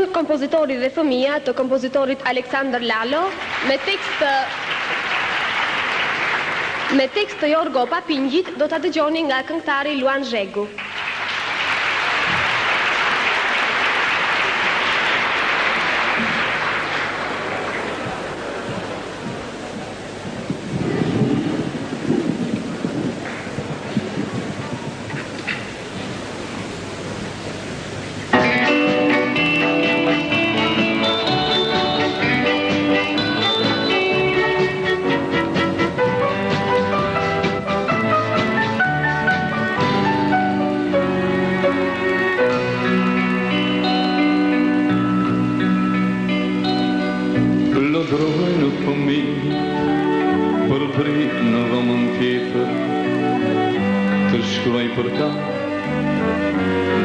Kompozitori dhe fëmia të kompozitorit Aleksandr Lalo me tekst të Jorgo Papingjit do ta dëgjoni nga këngëtari Luan Zhegu.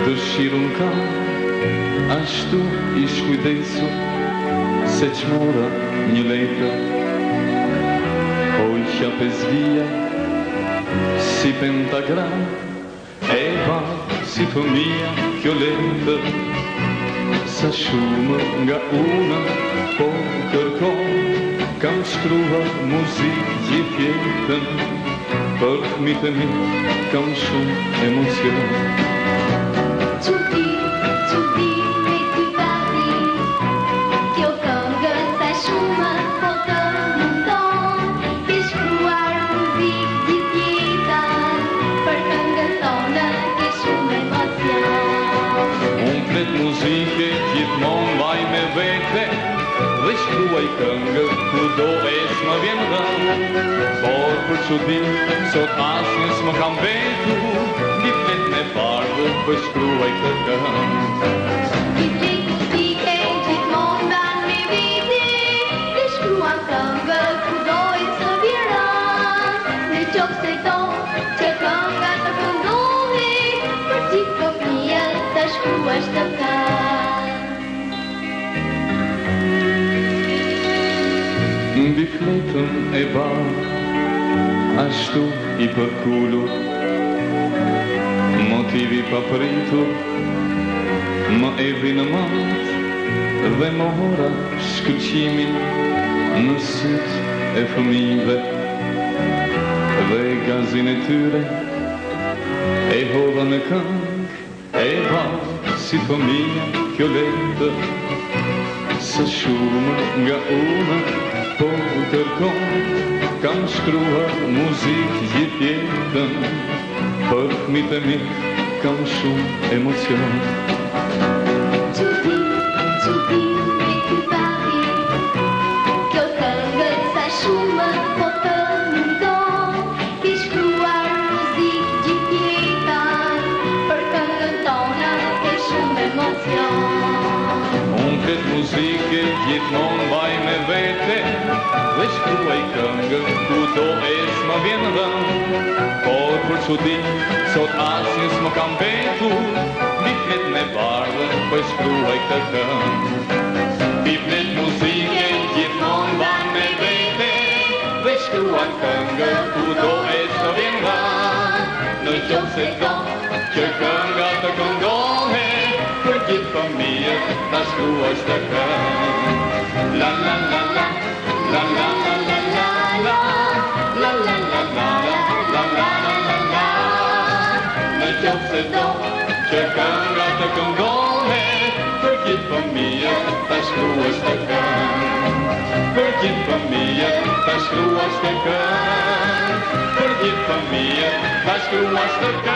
Dëshirën ka, ashtu ish kujdesu, se qmora një letër. Hoqja pezvija, si pentagram, e va si fëmija kjo letër. Sa shumë nga una, po kërkon, kam shkruar muzik gjithë jetën. Për fëmijët e mi, kam shumë emocion. Çudi me ty vati, kjo këngë sa shumë po të mundon. Ke shkruar muzik gjithë jetën, për këngën tonë ke shumë emocion. Unë flet muzike gjithmonë vaj me vete, dhe shkruaj këngë kudo esh më vjen rënd. Por për çudi, sot asnjës më kam vetur, një flet me bardhë për shkruaj këtë këngë. Një flet muzike gjithmonë ban me vete, dhe shkruan këngë kudo e të vjen rënd. Në qoftë se do që kënga të këndohet, për gjithë fëmijët të shkruash të këngë. Mbi fletën e bardhë, ashtu i përkullur, motivi papritur, më evi në matë, dhe mora shkëlqimin në sytë e fëmijëve, dhe gazin e tyre, e hodha në këngë, e bardhë si fëmija kjo letër. Sa shumë nga una, po kërkon, kam shkruar muzik gjithë jetën. Për fëmijët e mi, kam shumë emocion. Çudi me ty vati, kjo këngë sa shumë po të mundon. Ke shkruar muzik gjithë jetën, për këngën tonë ke shumë emocion. Unë këtë muzike gjithmonë vaj me vete, dhe shkruaj këngë kudo esh më vjen rënd. Por për çudi, sot asnjës më kam vetur, mbi flet me bardhë për shkruaj këtë këngë. Mbi flet muzike gjithmonë vaj me vete, dhe shkruaj këngë kudo esh më vjen rënd. Në qoftë se do që kënga të këndohet, për gjithë fëmijët ta shkruash të këngë. La la la la, la la la la la la, la la la la, la la la la la. Në qoftë se do që kënga të këndohet, për gjithë fëmijët ta shkruash të këngë. Për gjithë fëmijët ta shkruash të këngë. Për gjithë fëmijët ta shkruash të këngë.